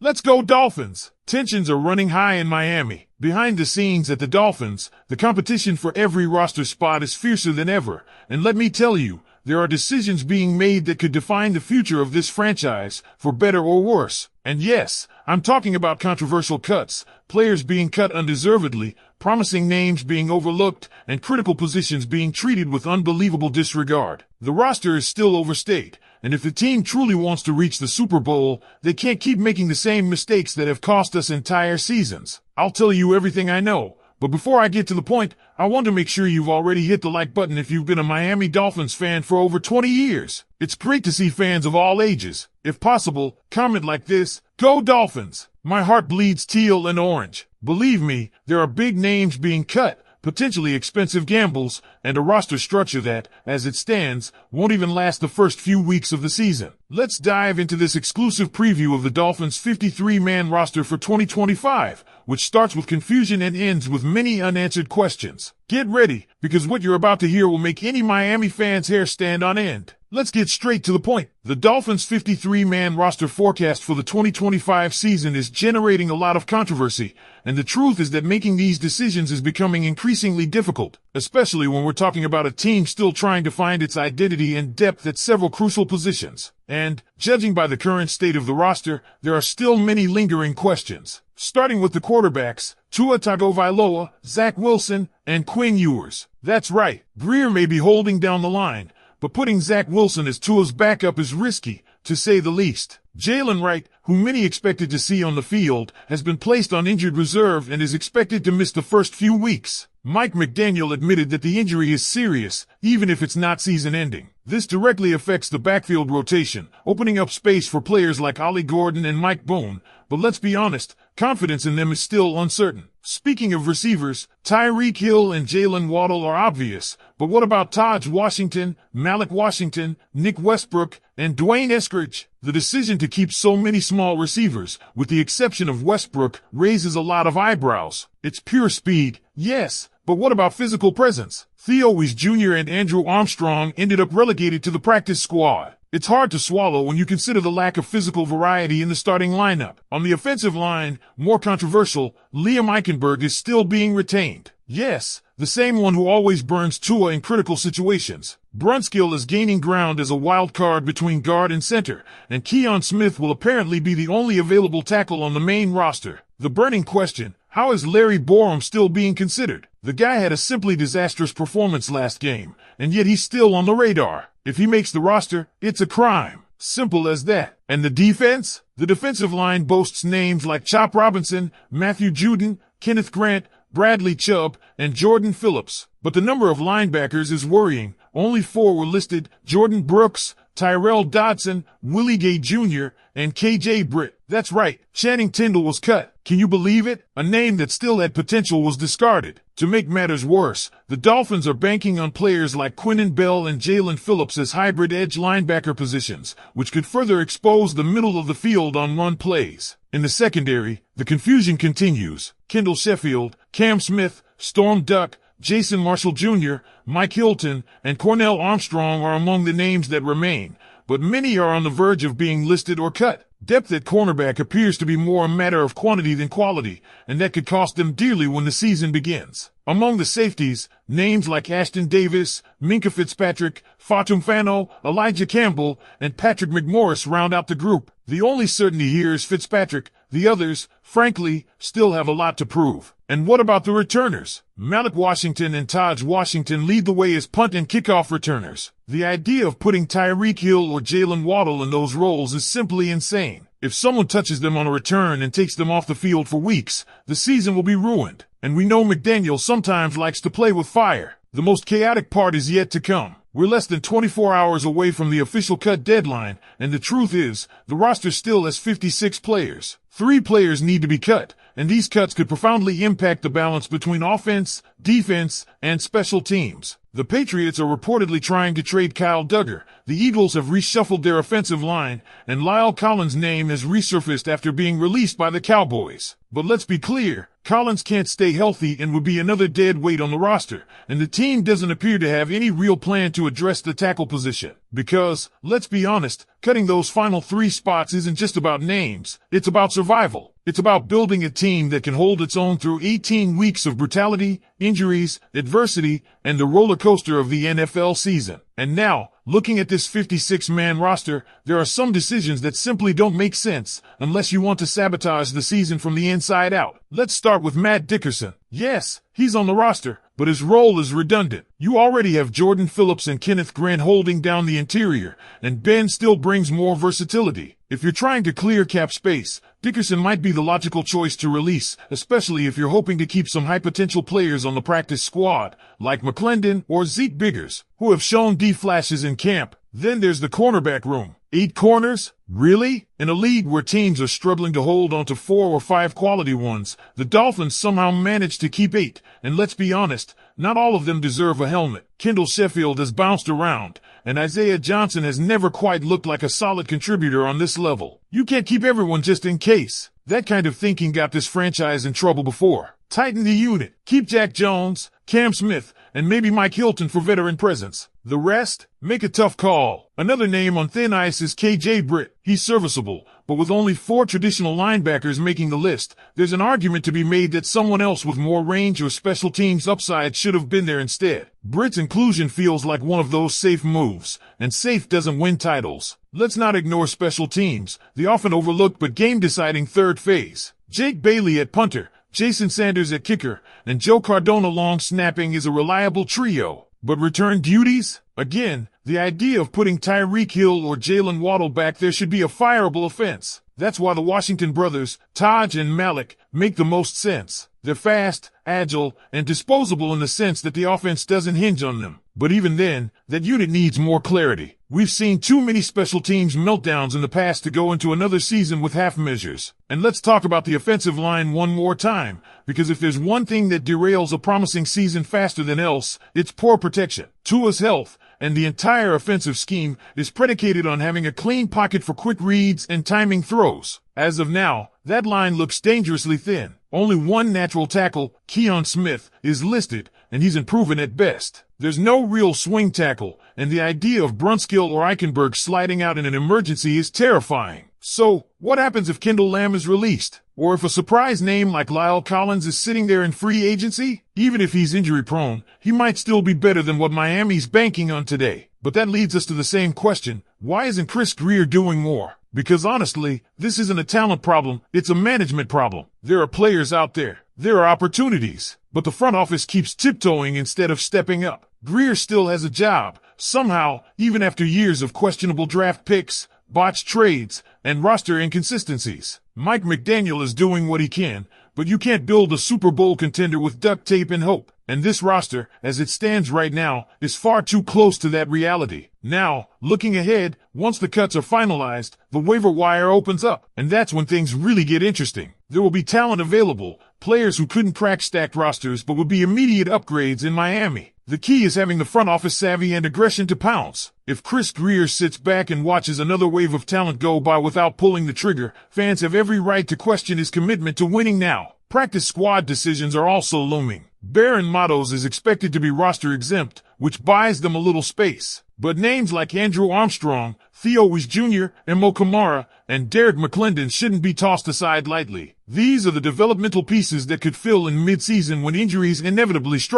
Let's go Dolphins! Tensions are running high in Miami. Behind the scenes at the Dolphins, the competition for every roster spot is fiercer than ever, and let me tell you, there are decisions being made that could define the future of this franchise, for better or worse. And yes, I'm talking about controversial cuts, players being cut undeservedly, promising names being overlooked, and critical positions being treated with unbelievable disregard. The roster is still overstayed, and if the team truly wants to reach the Super Bowl, they can't keep making the same mistakes that have cost us entire seasons. I'll tell you everything I know, but before I get to the point, I want to make sure you've already hit the like button if you've been a Miami Dolphins fan for over 20 years. It's great to see fans of all ages. If possible, comment like this: Go Dolphins! My heart bleeds teal and orange. Believe me, there are big names being cut, potentially expensive gambles, and a roster structure that, as it stands, won't even last the first few weeks of the season. Let's dive into this exclusive preview of the Dolphins' 53-man roster for 2025, which starts with confusion and ends with many unanswered questions. Get ready, because what you're about to hear will make any Miami fan's hair stand on end. Let's get straight to the point. The Dolphins' 53-man roster forecast for the 2025 season is generating a lot of controversy, and the truth is that making these decisions is becoming increasingly difficult, especially when we're talking about a team still trying to find its identity and depth at several crucial positions. And, judging by the current state of the roster, there are still many lingering questions. Starting with the quarterbacks, Tua Tagovailoa, Zach Wilson, and Quinn Ewers. That's right, Greer may be holding down the line, but putting Zach Wilson as Tua's backup is risky, to say the least. Jalen Wright, who many expected to see on the field, has been placed on injured reserve and is expected to miss the first few weeks. Mike McDaniel admitted that the injury is serious, even if it's not season-ending. This directly affects the backfield rotation, opening up space for players like Ollie Gordon and Mike Boone, but let's be honest, confidence in them is still uncertain. Speaking of receivers, Tyreek Hill and Jalen Waddle are obvious, but what about Taj Washington, Malik Washington, Nick Westbrook, and Dwayne Eskridge? The decision to keep so many small receivers, with the exception of Westbrook, raises a lot of eyebrows. It's pure speed, yes, but what about physical presence? Theo Wease Jr. and Andrew Armstrong ended up relegated to the practice squad. It's hard to swallow when you consider the lack of physical variety in the starting lineup. On the offensive line, more controversial, Liam Eichenberg is still being retained. Yes, the same one who always burns Tua in critical situations. Brunskill is gaining ground as a wild card between guard and center, and Keon Smith will apparently be the only available tackle on the main roster. The burning question: how is Larry Borom still being considered? The guy had a simply disastrous performance last game, and yet he's still on the radar. If he makes the roster, it's a crime. Simple as that. And the defense? The defensive line boasts names like Chop Robinson, Matthew Judon, Kenneth Grant, Bradley Chubb, and Jordan Phillips. But the number of linebackers is worrying. Only 4 were listed: Jordan Brooks, Tyrell Dodson, Willie Gay Jr., and KJ Britt. That's right, Channing Tindall was cut. Can you believe it? A name that still had potential was discarded. To make matters worse, the Dolphins are banking on players like Quinnen Bell and Jalen Phillips as hybrid edge linebacker positions, which could further expose the middle of the field on run plays. In the secondary, the confusion continues. Kendall Sheffield, Cam Smith, Storm Duck, Jason Marshall Jr., Mike Hilton, and Cornell Armstrong are among the names that remain, but many are on the verge of being listed or cut. Depth at cornerback appears to be more a matter of quantity than quality, and that could cost them dearly when the season begins. Among the safeties, names like Ashton Davis, Minkah Fitzpatrick, Fatum Fano, Elijah Campbell, and Patrick McMorris round out the group. The only certainty here is Fitzpatrick. The others, frankly, still have a lot to prove. And what about the returners? Malik Washington and Taj Washington lead the way as punt and kickoff returners. The idea of putting Tyreek Hill or Jalen Waddle in those roles is simply insane. If someone touches them on a return and takes them off the field for weeks, the season will be ruined. And we know McDaniel sometimes likes to play with fire. The most chaotic part is yet to come. We're less than 24 hours away from the official cut deadline, and the truth is, the roster still has 56 players. 3 players need to be cut, and these cuts could profoundly impact the balance between offense, defense, and special teams. The Patriots are reportedly trying to trade Kyle Duggar. The Eagles have reshuffled their offensive line, and Lyle Collins' name has resurfaced after being released by the Cowboys. But let's be clear, Collins can't stay healthy and would be another dead weight on the roster, and the team doesn't appear to have any real plan to address the tackle position. Because, let's be honest, cutting those final 3 spots isn't just about names, it's about survival. It's about building a team that can hold its own through 18 weeks of brutality, injuries, adversity, and the roller coaster of the NFL season. And now, looking at this 56-man roster, there are some decisions that simply don't make sense unless you want to sabotage the season from the inside out. Let's start with Matt Dickerson. Yes, he's on the roster, but his role is redundant. You already have Jordan Phillips and Kenneth Grant holding down the interior, and Ben still brings more versatility. If you're trying to clear cap space, Dickerson might be the logical choice to release, especially if you're hoping to keep some high-potential players on the practice squad, like McClendon or Zeke Biggers, who have shown D-flashes in camp. Then there's the cornerback room. 8 corners? Really? In a league where teams are struggling to hold onto 4 or 5 quality ones, the Dolphins somehow managed to keep 8, and let's be honest, not all of them deserve a helmet. Kendall Sheffield has bounced around, and Isaiah Johnson has never quite looked like a solid contributor on this level. You can't keep everyone just in case. That kind of thinking got this franchise in trouble before. Tighten the unit. Keep Jack Jones, Cam Smith, and maybe Mike Hilton for veteran presence. The rest? Make a tough call. Another name on thin ice is KJ Britt. He's serviceable, but with only 4 traditional linebackers making the list, there's an argument to be made that someone else with more range or special teams upside should have been there instead. Britt's inclusion feels like one of those safe moves, and safe doesn't win titles. Let's not ignore special teams, the often overlooked but game-deciding third phase. Jake Bailey at punter, Jason Sanders at kicker, and Joe Cardona long snapping is a reliable trio. But return duties? Again, the idea of putting Tyreek Hill or Jalen Waddle back there should be a fireable offense. That's why the Washington brothers, Taj and Malik, make the most sense. They're fast, agile, and disposable in the sense that the offense doesn't hinge on them. But even then, that unit needs more clarity. We've seen too many special teams meltdowns in the past to go into another season with half measures. And let's talk about the offensive line one more time, because if there's one thing that derails a promising season faster than else, it's poor protection. Tua's health and the entire offensive scheme is predicated on having a clean pocket for quick reads and timing throws. As of now, that line looks dangerously thin. Only one natural tackle, Keon Smith, is listed, and he's improving at best. There's no real swing tackle, and the idea of Brunskill or Eichenberg sliding out in an emergency is terrifying. So, what happens if Kendall Lamb is released? Or if a surprise name like Lyle Collins is sitting there in free agency? Even if he's injury-prone, he might still be better than what Miami's banking on today. But that leads us to the same question: why isn't Chris Grier doing more? Because honestly, this isn't a talent problem, it's a management problem. There are players out there. There are opportunities. But the front office keeps tiptoeing instead of stepping up. Grier still has a job, somehow, even after years of questionable draft picks, botched trades, and roster inconsistencies. Mike McDaniel is doing what he can, but you can't build a Super Bowl contender with duct tape and hope. And this roster, as it stands right now, is far too close to that reality. Now, looking ahead, once the cuts are finalized, the waiver wire opens up, and that's when things really get interesting. There will be talent available, players who couldn't crack stacked rosters but would be immediate upgrades in Miami. The key is having the front office savvy and aggression to pounce. If Chris Grier sits back and watches another wave of talent go by without pulling the trigger, fans have every right to question his commitment to winning now. Practice squad decisions are also looming. Baron Matos is expected to be roster exempt, which buys them a little space. But names like Andrew Armstrong, Theo Weiss Jr., Emo Kamara, and Derek McClendon shouldn't be tossed aside lightly. These are the developmental pieces that could fill in mid-season when injuries inevitably strike.